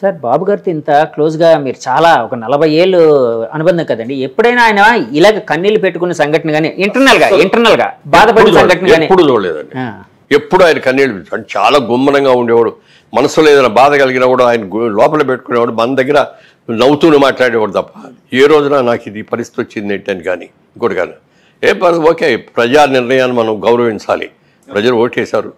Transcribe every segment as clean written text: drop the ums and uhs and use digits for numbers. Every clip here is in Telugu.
సార్ బాబు గారితో ఇంత క్లోజ్గా మీరు చాలా ఒక 40 ఏళ్ళు అనుబంధం కదండి. ఎప్పుడైనా ఆయన ఇలాగ కన్నీళ్లు పెట్టుకున్న సంఘటన కానీ ఇంటర్నల్ గా బాధపడిన సంఘటన కానీ ఎప్పుడు చూడలేదండి. ఎప్పుడు ఆయన కన్నీళ్ళు అంటే చాలా గుమ్మనంగా ఉండేవాడు. మనసులో ఏదైనా బాధ కలిగినా కూడా ఆయన లోపల పెట్టుకునేవాడు. మన దగ్గర నవ్వుతూనే మాట్లాడేవాడు తప్ప ఏ రోజున నాకు ఇది పరిస్థితి వచ్చింది ఏంటని కానీ ఇంకోటి కానీ ఓకే, ప్రజా నిర్ణయాన్ని మనం గౌరవించాలి. ప్రజలు ఓటేశారు,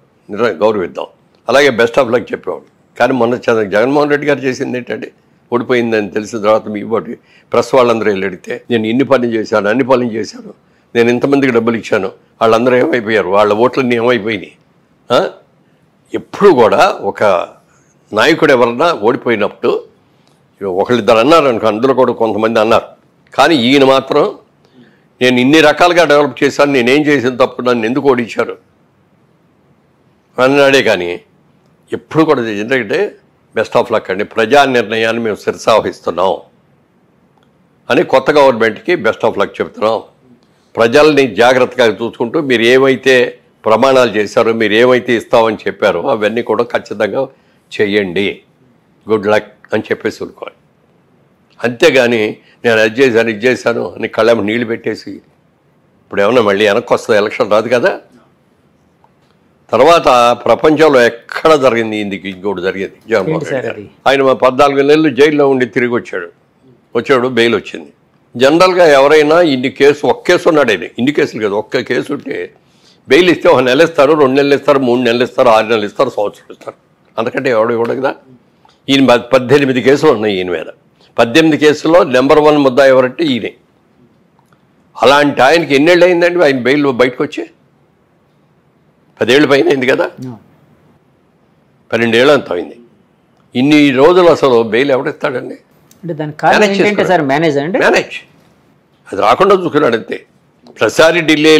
గౌరవిద్దాం. అలాగే బెస్ట్ ఆఫ్ లక్ చెప్పేవాడు. కానీ మొన్న జగన్మోహన్ రెడ్డి గారు చేసింది ఏంటంటే ఓడిపోయిందని తెలిసిన తర్వాత మీ బట్టి ప్రెస్ వాళ్ళందరూ వెళ్ళి అడిగితే నేను ఇన్ని పనులు చేశాను, అన్ని పనులు చేశాను, నేను ఇంతమందికి డబ్బులు ఇచ్చాను, వాళ్ళందరూ ఏమైపోయారు, వాళ్ళ ఓట్లన్నీ ఏమైపోయినాయి. ఎప్పుడు కూడా ఒక నాయకుడు ఎవరన్నా ఓడిపోయినప్పుడు ఒకళ్ళిద్దరు అన్నారు అనుకో, అందులో కూడా కొంతమంది అన్నారు. కానీ ఈయన మాత్రం నేను ఇన్ని రకాలుగా డెవలప్ చేశాను, నేనేం చేసిన తప్పు, నన్ను ఎందుకు ఓడించారు అన్నాడే. కానీ ఎప్పుడు కూడా ఎందుకంటే బెస్ట్ ఆఫ్ లక్ అండి, ప్రజా నిర్ణయాన్ని మేము శిరసావహిస్తున్నాం అని కొత్త గవర్నమెంట్కి బెస్ట్ ఆఫ్ లక్ చెప్తున్నాం. ప్రజల్ని జాగ్రత్తగా చూసుకుంటూ మీరు ఏమైతే ప్రమాణాలు చేశారో, మీరు ఏమైతే ఇస్తామని చెప్పారో అవన్నీ కూడా ఖచ్చితంగా చేయండి, గుడ్ లక్ అని చెప్పేసి ఊరుకోవాలి. అంతేగాని నేను అది చేశాను ఇది చేశాను అని కళ్ళేమో నీళ్ళు పెట్టేసి ఇప్పుడు ఏమన్నా మళ్ళీ వెనక్కి వస్తుంది, ఎలక్షన్ రాదు కదా. తర్వాత ప్రపంచంలో ఎక్కడ జరిగింది ఇంకోటి జరిగింది. జగన్మోహన్ రెడ్డి గారు ఆయన 14 నెలలు జైల్లో ఉండి తిరిగి వచ్చాడు, బెయిల్ వచ్చింది. జనరల్గా ఎవరైనా ఒక్క కేసు ఉన్నాడు, ఆయన ఇన్ని కేసులు కదా, ఒక్క కేసు ఉంటే బెయిల్ ఇస్తే 1 నెల ఇస్తారు, 2 నెలలు ఇస్తారు, 3 నెలలు ఇస్తారు, 6 నెలలు ఇస్తారు, సంవత్సరం ఇస్తారు. అందుకంటే ఇవ్వడు కదా. ఈయన 18 కేసులు ఉన్నాయి ఈయన మీద. 18 కేసుల్లో నెంబర్ 1 ముద్దా ఎవరంటే ఈయనే. అలాంటి ఆయనకి ఎన్నేళ్ళు అయిందండి ఆయన బెయిల్ బయటకు వచ్చి? 10 ఏళ్ళు పైన అయింది కదా, 12 ఏళ్ళు అంత అయింది. ఇన్ని రోజులు అసలు బెయిల్ ఎవరిస్తాడండి? మేనేజ్ అది రాకుండా చూసుకున్నాడు అంతే. ప్రతిసారి ఢిల్లీ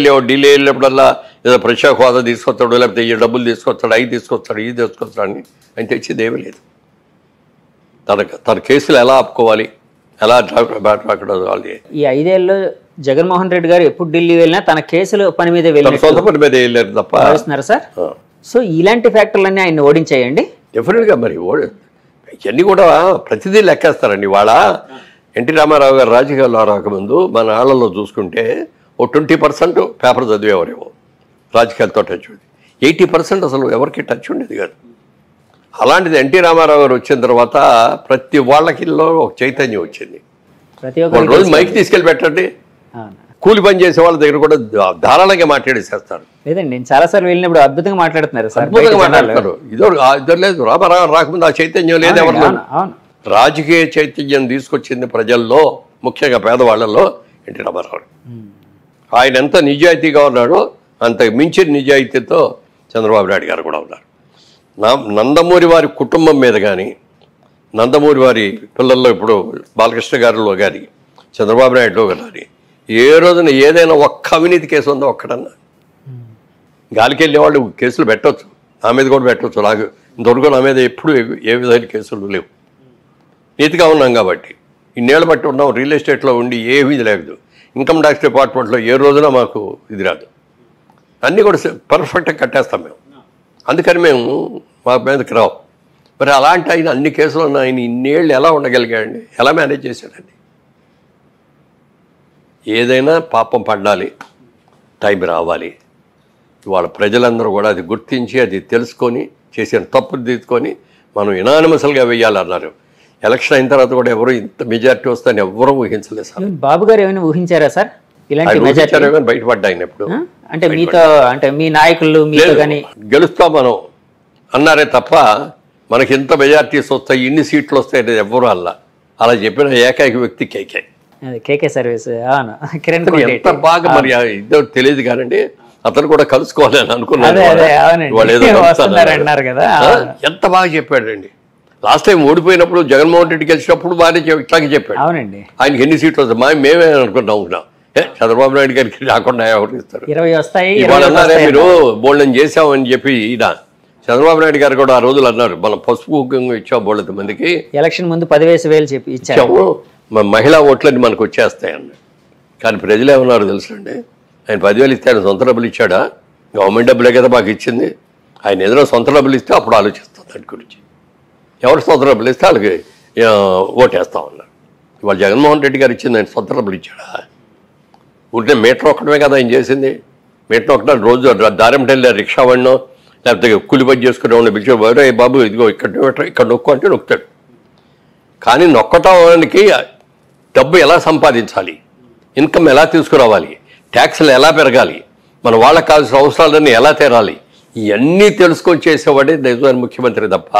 వెళ్ళినప్పుడల్లా ఏదో ప్రత్యేక హోదా తీసుకొస్తాడు, లేకపోతే ఈ డబ్బులు తీసుకొస్తాడు, అవి తీసుకొస్తాడు, ఇది తీసుకొస్తాడు అని ఆయన తెచ్చేది ఏమీ లేదు. తన కేసులు ఎలా ఆపుకోవాలి, ఎలా ఈ 5 ఏళ్ళు జగన్మోహన్ రెడ్డి గారు ఎప్పుడు ఢిల్లీ వెళ్ళినా తన కేసులు పని మీద సొంత పని మీద వెళ్ళారు తప్ప సార్. సో ఇలాంటి ఫ్యాక్టర్లన్నీ ఆయన ఓడించాయండి డెఫినెట్గా. మరి ఇవన్నీ కూడా ప్రతిదీ లెక్కేస్తారండి. వాళ్ళ ఎన్టీ రామారావు గారు రాజకీయాల్లో రాకముందు మన ఆళ్ళలో చూసుకుంటే 20% పేపర్ చదివేవారేమో, రాజకీయాలతో టచ్ ఉంది. 80% అసలు ఎవరికి టచ్ ఉండేది కాదు. అలాంటిది ఎన్టీ రామారావు గారు వచ్చిన తర్వాత ప్రతి వాళ్ళకిలో ఒక చైతన్యం వచ్చింది. ఒక రోజు మైక్ తీసుకెళ్ళి పెట్టండి, కూలి పని చేసే వాళ్ళ దగ్గర కూడా ధారాళంగా మాట్లాడేసేస్తారు. లేదండి, నేను చాలాసార్లు వెళ్ళినప్పుడు అద్భుతంగా మాట్లాడుతున్నారు, అద్భుతంగా మాట్లాడతారు. ఇద్దరు లేదు, రామారావు రాకముందు ఆ చైతన్యం లేదు ఎవరిలో. రాజకీయ చైతన్యం తీసుకొచ్చింది ప్రజల్లో, ముఖ్యంగా పేదవాళ్లలో ఎన్టీ రామారావు. ఆయన ఎంత నిజాయితీగా ఉన్నాడో అంత మించిన నిజాయితీతో చంద్రబాబు నాయుడు గారు కూడా ఉన్నారు. నందమూరి వారి కుటుంబం మీద కానీ, నందమూరి వారి పిల్లల్లో ఇప్పుడు బాలకృష్ణ గారిలో కానీ, చంద్రబాబు నాయుడులో కానీ ఏ రోజున ఏదైనా ఒక్క అవినీతి కేసు ఉందో ఒక్కడన్నా? గాలికి వెళ్ళే వాళ్ళు కేసులు పెట్టవచ్చు, నా మీద కూడా పెట్టవచ్చు. నాకు ఇంతవరకు నా మీద ఎప్పుడు ఏ విధమైన కేసులు లేవు. నీతిగా ఉన్నాం కాబట్టి, ఇన్నేళ్ళు బట్టి ఉన్నాం. రియల్ ఎస్టేట్లో ఉండి ఏమీ లేదు. ఇన్కమ్ ట్యాక్స్ డిపార్ట్మెంట్లో ఏ రోజున మాకు ఇది రాదు. అన్నీ కూడా పర్ఫెక్ట్గా కట్టేస్తాం మేము. అందుకని మేము మా మీదకి రావు. మరి అలాంటి ఆయన అన్ని కేసులు ఉన్న ఆయన ఇన్నేళ్ళు ఎలా ఉండగలిగాడండి? ఎలా మేనేజ్ చేశాడండి? ఏదైనా పాపం పడాలి, టైం రావాలి. ఇవాళ ప్రజలందరూ కూడా అది గుర్తించి, అది తెలుసుకొని, చేసిన తప్పులు తీసుకొని మనం యునానిమస్గా వేయాలన్నారు. ఎలక్షన్ అయిన తర్వాత కూడా ఎవరు ఇంత మెజారిటీ వస్తాయని ఎవరూ ఊహించలేదు సార్. బాబు గారు ఏమైనా ఊహించారా సార్ ఇలాంటి మెజారిటీ? బయటపడ్డా ఆయన ఎప్పుడు అంటే మీతో, అంటే మీ నాయకులు మీతో కానీ గెలుస్తాం మనం అన్నారే తప్ప మనకి ఇంత మెజారిటీస్ వస్తాయి, ఇన్ని సీట్లు వస్తాయి అనేది ఎవ్వరూ అలా చెప్పిన ఏకైక వ్యక్తి కేకే సర్వీస్. ఎంత బాగా మరి ఇద్దరు తెలియదు కానండి, అతను కూడా కలుసుకోవాలని అనుకున్నాను. ఎంత బాగా చెప్పాడండి. లాస్ట్ టైం ఓడిపోయినప్పుడు జగన్మోహన్ రెడ్డి గెలిచినప్పుడు బాగానే ఇట్లాగే చెప్పాడు. అవునండి, ఆయనకి ఎన్ని సీట్లు వస్తాయి మేమే అనుకున్నాం. చంద్రబాబు నాయుడు గారికి రాకుండా ఎవరు ఇస్తారు? 20 వస్తాయి. మీరు బోల్డన్ చేసామని చెప్పి ఈయన చంద్రబాబు నాయుడు గారు కూడా ఆ రోజులు అన్నారు, మనం పసుపు కుంకుమ ఇచ్చాం బోళ్ళ మందికి, ఎలక్షన్ ముందు 10,000 చెప్పి ఇచ్చాము, మహిళా ఓట్లన్నీ మనకు వచ్చేస్తాయన్నారు. కానీ ప్రజలు ఏమన్నారు తెలుసండి? ఆయన 10,000 ఇస్తే ఆయన సొంత డబ్బులు ఇచ్చాడా? గవర్నమెంట్ డబ్బులే కదా మాకు ఇచ్చింది. ఆయన ఏదైనా సొంత డబ్బులు ఇస్తే అప్పుడు ఆలోచిస్తాం దాని గురించి. ఎవరు సొంత డబ్బులు ఇస్తే వాళ్ళకి ఓటేస్తా ఉన్నారు. ఇవాళ జగన్మోహన్ రెడ్డి గారు ఇచ్చింది ఆయన సొంత డబ్బులు ఇచ్చాడా? ఉంటే మీటర్ ఒక్కడమే కదా ఆయన చేసింది. మీటర్ ఒకటే రోజు దారిమట వెళ్ళి రిక్షా వాడినో లేకపోతే కూలి పని చేసుకునే వాడిని పిలిచేవాడు, ఏ బాబు ఇదిగో ఇక్కడ నొక్కు అంటే నొక్కుతాడు. కానీ నొక్కటానికి డబ్బు ఎలా సంపాదించాలి, ఇన్కమ్ ఎలా తీసుకురావాలి, ట్యాక్స్లు ఎలా పెరగాలి, మన వాళ్ళకి కావాల్సిన అవసరాలన్నీ ఎలా తీరాలి, ఇవన్నీ తెలుసుకొని చేసేవాడే నిజమైన ముఖ్యమంత్రి తప్ప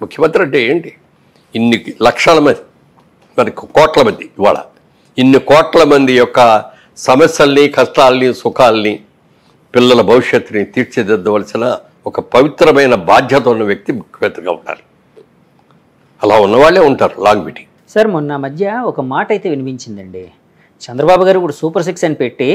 ముఖ్యమంత్రి అంటే ఏంటి? ఇన్ని లక్షల మంది, మరి కోట్ల మంది, ఇవాళ ఇన్ని కోట్ల మంది యొక్క సమస్యల్ని, కష్టాలని, సుఖాలని, పిల్లల భవిష్యత్తుని తీర్చిదిద్దవలసిన ఒక పవిత్రమైన బాధ్యత ఉన్న వ్యక్తి ముఖ్యమంత్రిగా ఉండాలి. అలా ఉన్నవాళ్ళే ఉంటారు లాంగ్ మీటింగ్. సార్ మొన్న మధ్య ఒక మాట అయితే వినిపించిందండి. చంద్రబాబు గారు ఇప్పుడు సూపర్ 6 అని పెట్టి,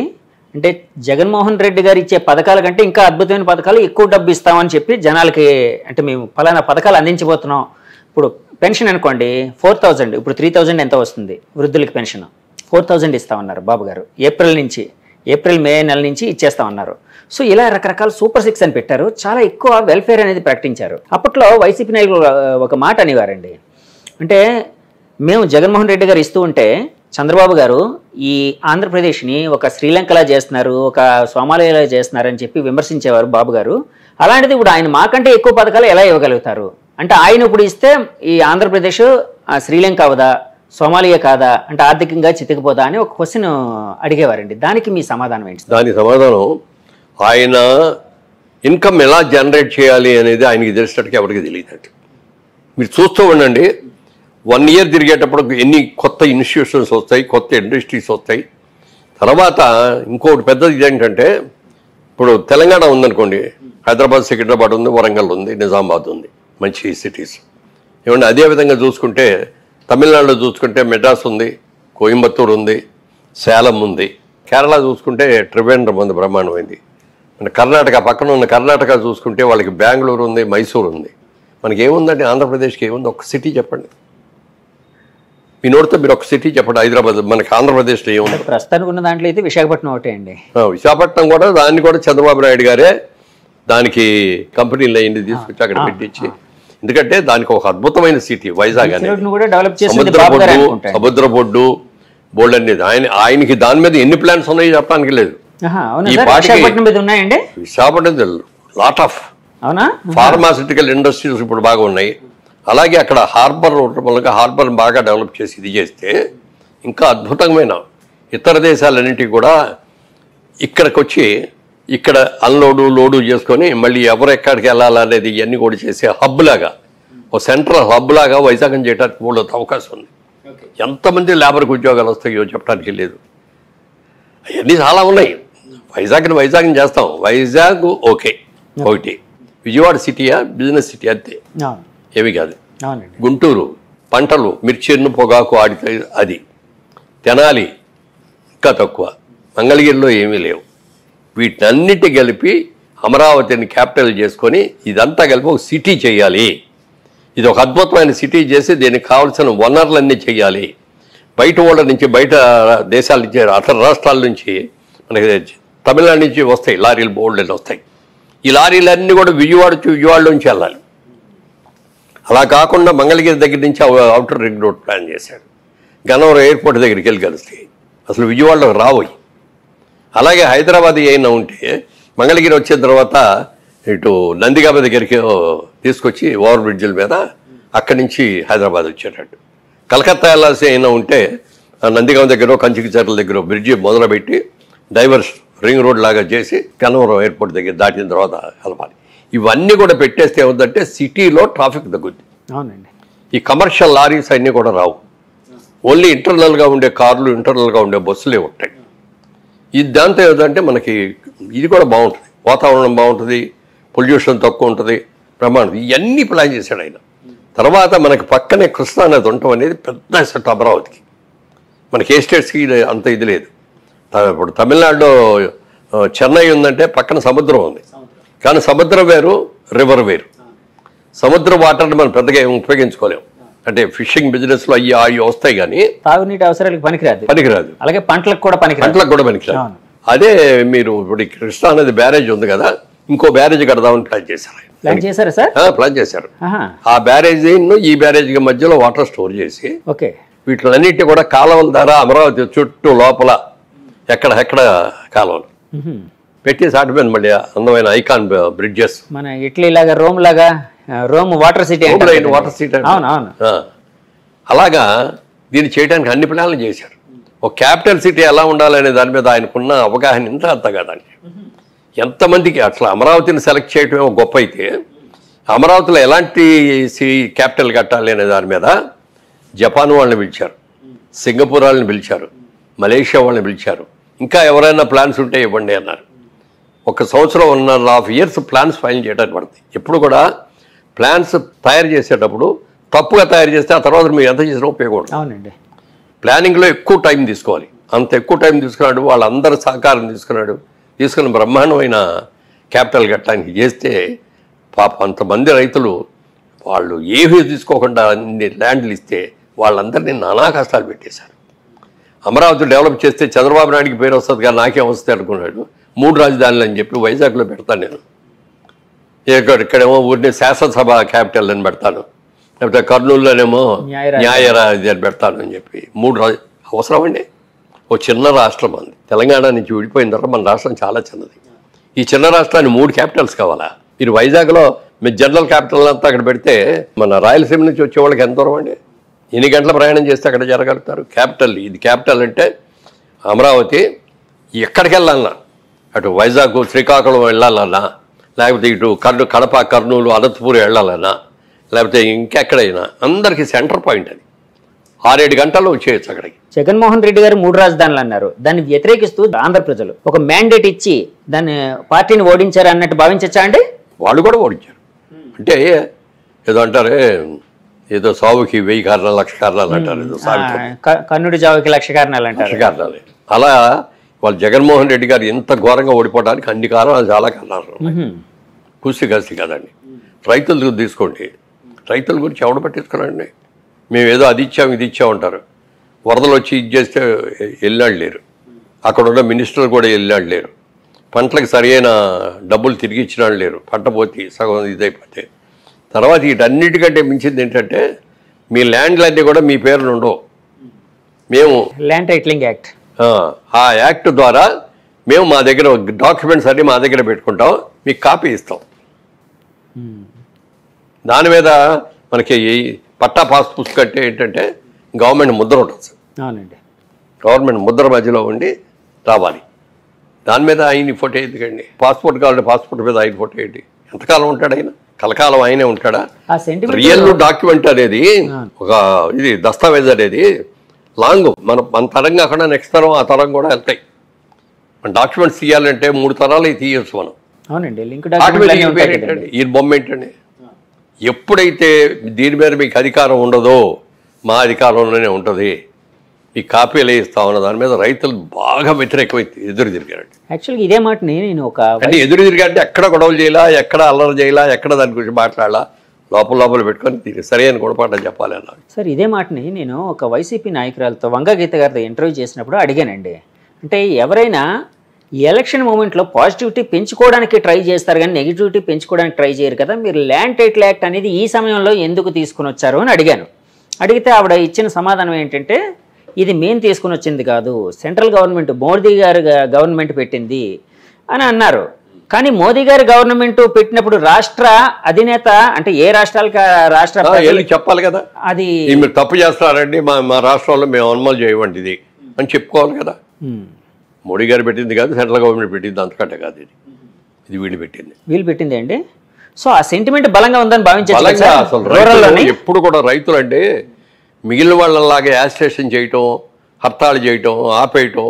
అంటే జగన్మోహన్ రెడ్డి గారు ఇచ్చే పథకాల కంటే ఇంకా అద్భుతమైన పథకాలు ఎక్కువ డబ్బు ఇస్తామని చెప్పి జనాలకి, అంటే మేము ఫలానా పథకాలు అందించబోతున్నాం. ఇప్పుడు పెన్షన్ అనుకోండి 4000, ఇప్పుడు 3000 ఎంత వస్తుంది వృద్ధులకి పెన్షన్, 4000 ఇస్తామన్నారు బాబు గారు. ఏప్రిల్ మే నెల నుంచి ఇచ్చేస్తామన్నారు. సో ఇలా రకరకాల సూపర్ 6 అని పెట్టారు. చాలా ఎక్కువ వెల్ఫేర్ అనేది ప్రకటించారు. అప్పట్లో వైసీపీ నాయకులు ఒక మాట అనేవారండి, అంటే మేము జగన్మోహన్ రెడ్డి గారు ఇస్తూ ఉంటే చంద్రబాబు గారు ఈ ఆంధ్రప్రదేశ్ని ఒక శ్రీలంకలా చేస్తున్నారు, ఒక సోమాలియాలా చేస్తున్నారు అని చెప్పి విమర్శించేవారు బాబు గారు. అలాంటిది ఇప్పుడు ఆయన మాకంటే ఎక్కువ పథకాలు ఎలా ఇవ్వగలుగుతారు? అంటే ఆయన ఇప్పుడు ఇస్తే ఈ ఆంధ్రప్రదేశ్ శ్రీలంక అవదా, సోమాలియా కాదా, అంటే ఆర్థికంగా చితికిపోదా అని ఒక క్వశ్చన్ అడిగేవారండి. దానికి మీ సమాధానం ఏంటి? దాని సమాధానం, ఆయన ఇన్కమ్ ఎలా జనరేట్ చేయాలి అనేది ఆయనకి తెలిసినట్టుగా ఎవరికి తెలియదండి. మీరు చూస్తూ ఉండండి, 1 year తిరిగేటప్పుడు ఎన్ని కొత్త ఇన్స్టిట్యూషన్స్ వస్తాయి, కొత్త ఇండస్ట్రీస్ వస్తాయి. తర్వాత ఇంకోటి పెద్దది ఏంటంటే, ఇప్పుడు తెలంగాణ ఉందనుకోండి, హైదరాబాద్, సికింద్రాబాద్ ఉంది, వరంగల్ ఉంది, నిజామాబాద్ ఉంది, మంచి సిటీస్. ఏమంటే అదేవిధంగా చూసుకుంటే తమిళనాడులో చూసుకుంటే మెడ్రాస్ ఉంది, కోయంబత్తూరు ఉంది, సేలం ఉంది. కేరళ చూసుకుంటే త్రివేంద్రం ఉంది, బ్రహ్మాండమైంది. మన కర్ణాటక పక్కన ఉన్న కర్ణాటక చూసుకుంటే వాళ్ళకి బెంగళూరు ఉంది, మైసూరు ఉంది. మనకి ఏముందండి? ఆంధ్రప్రదేశ్కి ఏముంది? ఒక సిటీ చెప్పండి. మీ నోటితో మీరు ఒక సిటీ చెప్పండి. హైదరాబాద్, మనకి ఆంధ్రప్రదేశ్లో ఏముంది? ప్రస్తుతానికి ఉన్న దాంట్లో అయితే విశాఖపట్నం ఒకటే అండి. విశాఖపట్నం కూడా, దాన్ని కూడా చంద్రబాబు నాయుడు గారే దానికి కంపెనీలు అయ్యింది తీసుకొచ్చి అక్కడ పెట్టించి, ఎందుకంటే దానికి ఒక అద్భుతమైన సిటీ వైజాగ్ అనేది. సముద్ర బొడ్డు బోల్డ్ అనేది ఆయనకి దాని మీద ఎన్ని ప్లాన్స్ ఉన్నాయో చెప్పడానికి లేదు. ఈ Visakhapatnam lot of pharmaceutical industries ఇప్పుడు బాగా ఉన్నాయి. అలాగే అక్కడ హార్బర్ మూలంగా హార్బర్ బాగా డెవలప్ చేసి ఇది చేస్తే ఇంకా అద్భుతమైన ఇతర దేశాలన్నింటికి కూడా ఇక్కడికి వచ్చి ఇక్కడ అన్లోడు లోడు చేసుకొని మళ్ళీ ఎవరు ఎక్కడికి వెళ్ళాలనేది ఇవన్నీ కూడా చేసే హబ్ లాగా, ఒక సెంట్రల్ హబ్ లాగా వైజాగ్ చేయడానికి కూడా అవకాశం ఉంది. ఎంతమంది లేబర్కి ఉద్యోగాలు వస్తాయో చెప్పడానికి లేదు. అవన్నీ చాలా ఉన్నాయి. వైజాగ్ని చేస్తాం. వైజాగ్ ఓకే ఒకటి. విజయవాడ సిటీయా బిజినెస్ సిటీ అంతే, ఏమి కాదు. గుంటూరు పంటలు, మిర్చిను పొగాకు ఆడితే అది. తెనాలి ఇంకా తక్కువ. మంగళగిరిలో ఏమీ లేవు. వీటన్నిటి కలిపి అమరావతిని క్యాపిటల్ చేసుకొని ఇదంతా కలిపి ఒక సిటీ చేయాలి. ఇది ఒక అద్భుతమైన సిటీ చేసి దీనికి కావాల్సిన వనరులన్నీ చేయాలి. బయట వాళ్ళ నుంచి, బయట దేశాల నుంచి, అతర రాష్ట్రాల నుంచి, మనకి తమిళనాడు నుంచి వస్తాయి లారీలు, బోల్డ్ వస్తాయి. ఈ లారీలన్నీ కూడా విజయవాడలోంచి వెళ్ళాలి. అలా కాకుండా మంగళగిరి దగ్గర నుంచి అవుటర్ రింగ్ రోడ్ ప్లాన్ చేశాడు. గన్నవరం ఎయిర్పోర్ట్ దగ్గరికి వెళ్ళి కలుస్తాయి, అసలు విజయవాడలో రావోయి. అలాగే హైదరాబాద్ అయినా ఉంటే మంగళగిరి వచ్చిన తర్వాత ఇటు నందిగామ దగ్గరికి తీసుకొచ్చి ఓవర్ బ్రిడ్జిల మీద అక్కడి నుంచి హైదరాబాద్ వచ్చేటట్టు. కలకత్తా వెళ్ళాల్సి అయినా ఉంటే నందిగామ దగ్గర, కంచికిచర్ల దగ్గర బ్రిడ్జి మొదలుపెట్టి డైవర్స్ రింగ్ రోడ్ లాగా చేసి గన్నవరం ఎయిర్పోర్ట్ దగ్గర దాటిన తర్వాత కలపాలి. ఇవన్నీ కూడా పెట్టేస్తే ఏముందంటే సిటీలో ట్రాఫిక్ తగ్గుద్ది. అవునండి. ఈ కమర్షియల్ లారీస్ అన్నీ కూడా రావు. ఓన్లీ ఇంటర్నల్గా ఉండే కార్లు, ఇంటర్నల్గా ఉండే బస్సులే ఉంటాయి. ఇది దాంతో ఏదంటే మనకి ఇది కూడా బాగుంటుంది, వాతావరణం బాగుంటుంది, పొల్యూషన్ తక్కువ ఉంటుంది, ప్రమాణం. ఇవన్నీ ప్లాన్ చేశాడు ఆయన. తర్వాత మనకి పక్కనే కృష్ణా నది ఉండటం అనేది పెద్ద సెట్ అమరావతికి. మనకి ఏ స్టేట్స్కి అంత ఇది లేదు. ఇప్పుడు తమిళనాడులో చెన్నై ఉందంటే పక్కన సముద్రం ఉంది, కానీ సముద్రం వేరు, రివర్ వేరు. సముద్ర వాటర్ని మనం పెద్దగా ఉపయోగించుకోలేము. అంటే ఫిషింగ్ బిజినెస్లో అవి వస్తాయి, కానీ తాగునీటి అవసరాలకు పనికిరాదు. అలాగే పంటలకు కూడా పనికిరాదు. అదే మీరు ఇప్పుడు కృష్ణా నది బ్యారేజ్ ఉంది కదా, ఇంకో బ్యారేజ్ కడదామని ప్లాన్ చేశారు. ప్లాన్ చేశారా సార్? ప్లాన్ చేశారు. ఆ బ్యారేజ్ ఈ బ్యారేజ్ మధ్యలో వాటర్ స్టోర్ చేసి ఓకే వీటిలన్నిటి కూడా కాలువల ద్వారా అమరావతి చుట్టూ లోపల ఎక్కడ కాలువలు పెట్టి సాటిపోయింది. మళ్ళీ అందమైన ఐకాన్ బ్రిడ్జెస్, మన ఇటలీ లాగా Rome water city water city. అలాగా దీన్ని చేయడానికి అన్ని ప్లాన్లు చేశారు. ఒక క్యాపిటల్ సిటీ ఎలా ఉండాలనే దాని మీద ఆయనకున్న అవగాహన ఇంత అంత కదండి. ఎంతమందికి అట్లా అమరావతిని సెలెక్ట్ చేయటమే గొప్ప అయితే, అమరావతిలో ఎలాంటి క్యాపిటల్ కట్టాలి అనే దాని మీద జపాన్ వాళ్ళని పిలిచారు, సింగపూర్ వాళ్ళని పిలిచారు, మలేషియా వాళ్ళని పిలిచారు. ఇంకా ఎవరైనా ప్లాన్స్ ఉంటే ఇవ్వండి అన్నారు. 1 సంవత్సరం 1.5 years ప్లాన్స్ ఫైల్ చేయడానికి పడుతుంది. ఎప్పుడు కూడా ప్లాన్స్ తయారు చేసేటప్పుడు తప్పుగా తయారు చేస్తే ఆ తర్వాత మీరు ఎంత చేసినా ఉపయోగపడదు. అవునండి. ప్లానింగ్లో ఎక్కువ టైం తీసుకోవాలి. అంత ఎక్కువ టైం తీసుకున్నాడు, వాళ్ళందరూ సహకారం తీసుకుని బ్రహ్మాండమైన క్యాపిటల్ కట్టడానికి చేస్తే పాప అంతమంది రైతులు వాళ్ళు ఏమీ తీసుకోకుండా అన్ని ల్యాండ్లు ఇస్తే వాళ్ళందరినీ నానా కష్టాలు పెట్టేశారు. అమరావతి డెవలప్ చేస్తే చంద్రబాబు నాయుడికి పేరు వస్తుంది కానీ నాకేం వస్తుంది అనుకున్నాడు. 3 రాజధానులు అని చెప్పి వైజాగ్లో పెడతాను నేను, ఇక్కడేమో ఊరిని శాసనసభ క్యాపిటల్ అని పెడతాను, లేకపోతే కర్నూలులోనేమో న్యాయరాజు అని పెడతాను అని చెప్పి 3 అవసరం అండి. ఓ చిన్న రాష్ట్రం అంది, తెలంగాణ నుంచి విడిపోయిన తర్వాత మన రాష్ట్రం చాలా చిన్నది. ఈ చిన్న రాష్ట్రానికి 3 క్యాపిటల్స్ కావాలా? మీరు వైజాగ్లో మీరు జనరల్ క్యాపిటల్ అంతా అక్కడ పెడితే మన రాయలసీమ నుంచి వచ్చే వాళ్ళకి ఎంత దూరం అండి? ఎన్ని గంటల ప్రయాణం చేస్తే అక్కడ జరగలుగుతారు? క్యాపిటల్ ఇది. క్యాపిటల్ అంటే అమరావతి. ఎక్కడికి వెళ్ళాలన్నా, అటు వైజాగ్ శ్రీకాకుళం వెళ్ళాలన్నా, లేకపోతే ఇటు కడప కర్నూలు అనంతపూర్ వెళ్ళాలన్నా, లేకపోతే ఇంకెక్కడైనా అందరికీ సెంటర్ పాయింట్ అది. 6-7 గంటల్లో వచ్చేయచ్చు అక్కడికి. జగన్మోహన్ రెడ్డి గారు 3 రాజధానులు అన్నారు. దాన్ని వ్యతిరేకిస్తూ ఆంధ్ర ప్రజలు ఒక మ్యాండేట్ ఇచ్చి దాన్ని పార్టీని ఓడించారు అన్నట్టు భావించచ్చా అండి? వాళ్ళు కూడా ఓడించారు. అంటే ఏదో అంటారే, ఏదో సావుకి 1000 కారణాలు 1,00,000 కారణాలు అంటారు. ఏదో కన్నుడి చావుకి 1,00,000 కారణాలు అంటారు. 1,00,000 కారణాలు. అలా వాళ్ళు జగన్మోహన్ రెడ్డి గారు ఎంత ఘోరంగా ఓడిపోవడానికి అన్ని కారణాలు, చాలా కారణాలు ఉన్నాయి. కూసి కదండి. రైతులు తీసుకోండి, రైతుల గురించి ఎవడు పట్టించుకున్నాండి? మేము ఏదో అది ఇచ్చాం ఇది ఇచ్చాం అంటారు. వరదలు వచ్చి ఇది చేస్తే వెళ్ళాడు లేరు, అక్కడ ఉన్న మినిస్టర్లు కూడా వెళ్ళాడు లేరు, పంటలకు సరైన డబ్బులు తిరిగి ఇచ్చినాడు లేరు, పంట పోతే సగం ఇదైపోతే. తర్వాత వీటన్నిటికంటే మించింది ఏంటంటే మీ ల్యాండ్లన్నీ కూడా మీ పేరును ఉండవు. మేము ల్యాండ్ టైటిలింగ్ యాక్ట్, ఆ యాక్ట్ ద్వారా మేము మా దగ్గర డాక్యుమెంట్స్ అన్నీ మా దగ్గర పెట్టుకుంటాం, మీకు కాపీ ఇస్తాం. దాని మీద మనకి పట్టా పాస్ పుస్తకం అంటే ఏంటంటే గవర్నమెంట్ ముద్ర ఉంటుంది. అవునండి. గవర్నమెంట్ ముద్ర మధ్యలో ఉండి రావాలి. దాని మీద ఆయన ఫోటో ఎందుకండి? పాస్పోర్ట్ కావాలంటే పాస్పోర్ట్ మీద ఆయన ఫోటో ఏంటి? ఎంతకాలం ఉంటాడు ఆయన? కలకాలం ఆయనే ఉంటాడా? రియల్ డాక్యుమెంట్ అనేది ఒక ఇది దస్తావేజ్ అనేది లాంగ్ మన తరం కాకుండా నెక్స్ట్ తరం ఆ తరం కూడా వెళ్తాయి. మన డాక్యుమెంట్స్ తీయాలంటే 3 తరాలు తీయచ్చు మనం. అవునండి. ఈ బొమ్మ ఏంటండి? ఎప్పుడైతే దీని మీద మీకు అధికారం ఉండదో మా అధికారంలోనే ఉంటుంది, ఈ కాపీలు ఇస్తామన్న దాని మీద రైతులు బాగా వ్యతిరేకమై ఎదురు తిరిగారండి. యాక్చువల్గా ఇదే మాటని నేను అంటే ఎదురు తిరిగారంటే ఎక్కడ గొడవలు చేయాలా, ఎక్కడ అల్లరి చేయాలా, ఎక్కడ దాని గురించి మాట్లాడాలా, లోపల పెట్టుకొని సరైన గుణపాఠం చెప్పాలి అన్నారు. సార్ ఇదే మాటని నేను ఒక వైసీపీ నాయకురాలతో వంగగీత గారితో ఇంటర్వ్యూ చేసినప్పుడు అడిగానండి. అంటే ఎవరైనా ఎలక్షన్ మూమెంట్లో పాజిటివిటీ పెంచుకోవడానికి ట్రై చేస్తారు కానీ నెగిటివిటీ పెంచుకోవడానికి ట్రై చేయరు కదా, మీరు ల్యాండ్ టైటిల్ యాక్ట్ అనేది ఈ సమయంలో ఎందుకు తీసుకుని వచ్చారు అని అడిగాను. అడిగితే ఆవిడ ఇచ్చిన సమాధానం ఏంటంటే, ఇది మేము తీసుకుని వచ్చింది కాదు, సెంట్రల్ గవర్నమెంట్ మోదీ గారు గవర్నమెంట్ పెట్టింది అని అన్నారు. కానీ మోదీ గారి గవర్నమెంట్ పెట్టినప్పుడు రాష్ట్ర అధినేత అంటే ఏ రాష్ట్రాలకి రాష్ట్ర చెప్పాలి కదా, అది మీరు తప్పు చేస్తారండి మా రాష్ట్రంలో మేము అమలు చేయవండి ఇది అని చెప్పుకోవాలి కదా. మోడీ గారు పెట్టింది కాదు, సెంట్రల్ గవర్నమెంట్ పెట్టింది, అంతకంటే కాదు ఇది వీళ్ళు పెట్టింది అండి. సో ఆ సెంటిమెంట్ బలంగా ఉందని భావించారు. అసలు ఎప్పుడు కూడా రైతులు అంటే మిగిలిన వాళ్ళలాగా యాజిటేషన్ చేయటం, హర్తాళు చేయటం, ఆపేయటం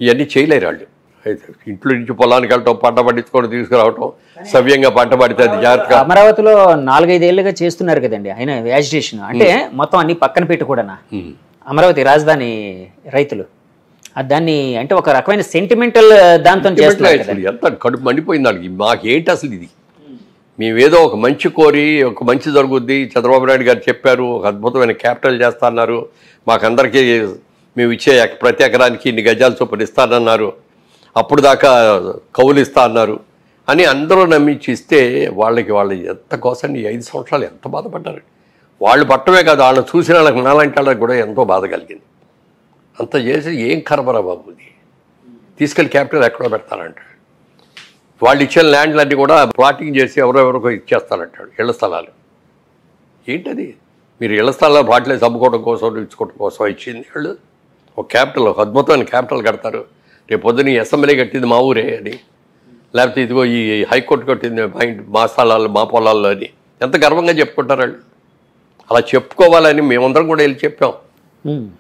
ఇవన్నీ చేయలేరు వాళ్ళు. అయితే ఇంట్లో నుంచి పొలానికి వెళ్ళటం, పంట పండించుకోవడం, తీసుకురావటం, సవ్యంగా పంట పడితే అది జాగ్రత్తగా. అమరావతిలో 4-5 ఏళ్ళుగా చేస్తున్నారు కదండి ఆయన యాజిటేషన్. అంటే మొత్తం అన్ని పక్కన పెట్టి కూడా అమరావతి రాజధాని రైతులు దాన్ని అంటే ఒక రకమైన సెంటిమెంటల్ దాంతో చేస్తున్నారు. ఎంత కడుపు మండిపోయింది వాళ్ళకి. మాకేంటి అసలు ఇది? మేమేదో ఒక మంచి కోరి ఒక మంచి జరుగుద్ది, చంద్రబాబు నాయుడు గారు చెప్పారు, ఒక అద్భుతమైన క్యాపిటల్ చేస్తా అన్నారు, మాకందరికీ మేము ఇచ్చే ప్రతి ఎకరానికి 2 గజాల చొప్పున ఇస్తానన్నారు, అప్పుడు దాకా కౌలు ఇస్తా అన్నారు, అని అందరూ నమ్మించి ఇస్తే వాళ్ళు ఎంత కోసండి 5 సంవత్సరాలు ఎంత బాధపడ్డారు. వాళ్ళు పట్టమే కాదు, వాళ్ళని చూసిన వాళ్ళకి నాలాంటి వాళ్ళకి కూడా ఎంతో బాధ కలిగింది. అంత చేసి ఏం కరబరా బాబు, ఇది తీసుకెళ్ళి క్యాపిటల్ ఎక్కడో పెడతారంటాడు. వాళ్ళు ఇచ్చిన ల్యాండ్లన్నీ కూడా ప్లాటింగ్ చేసి ఎవరెవరికో ఇచ్చేస్తానంటాడు, ఇళ్ల స్థలాలు. ఏంటది, మీరు ఇళ్ల స్థలాలు ప్లాట్లేసి అమ్ముకోవడం కోసం ఇచ్చుకోవడం కోసం ఇచ్చింది వాళ్ళు. ఒక క్యాపిటల్, ఒక అద్భుతమైన క్యాపిటల్ కడతారు. రేపు పొద్దున్న అసెంబ్లీ కట్టింది మా ఊరే అని, లేకపోతే ఇదిగో ఈ హైకోర్టు కట్టింది మా స్థలాల్లో మా పొలాల్లో అని ఎంత గర్వంగా చెప్పుకుంటారు వాళ్ళు. అలా చెప్పుకోవాలని మేమందరం కూడా వెళ్ళి చెప్పాం.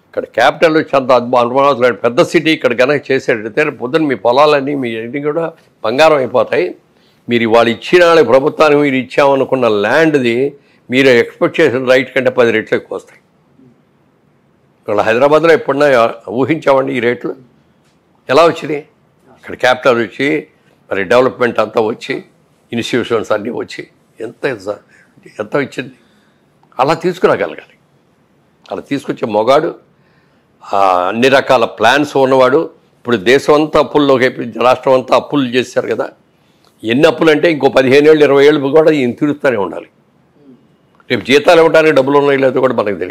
ఇక్కడ క్యాపిటల్ వచ్చి అంత అనుమానం పెద్ద సిటీ ఇక్కడ కనుక చేసేటైతే పొద్దున్న మీ పొలాలన్నీ మీ అన్ని కూడా బంగారం అయిపోతాయి. మీరు వాళ్ళు ఇచ్చిన ప్రభుత్వానికి మీరు ఇచ్చామనుకున్న ల్యాండ్ది మీరు ఎక్స్పెక్ట్ చేసిన రైట్ కంటే 10 రెట్లు ఎక్కువ వస్తాయి. ఇక్కడ హైదరాబాద్లో ఎప్పుడన్నా ఊహించామండి ఈ రేట్లు ఎలా వచ్చినాయి? ఇక్కడ క్యాపిటల్ వచ్చి మరి డెవలప్మెంట్ అంతా వచ్చి ఇన్స్టిట్యూషన్స్ అన్నీ వచ్చి ఎంత ఇచ్చింది. అలా తీసుకురాగలగాలి. అలా తీసుకొచ్చే మొగాడు, అన్ని రకాల ప్లాన్స్ ఉన్నవాడు. ఇప్పుడు దేశం అంతా అప్పుల్లోకి రాష్ట్రం అంతా అప్పులు చేశారు కదా. ఎన్ని అప్పులు అంటే ఇంకో 15 ఏళ్ళు 20 ఏళ్ళు కూడా ఈయన తీరుస్తూనే ఉండాలి. రేపు జీతాలు ఇవ్వడానికి డబ్బులు ఉన్నాయో లేదో కూడా మనకు తెలియదు.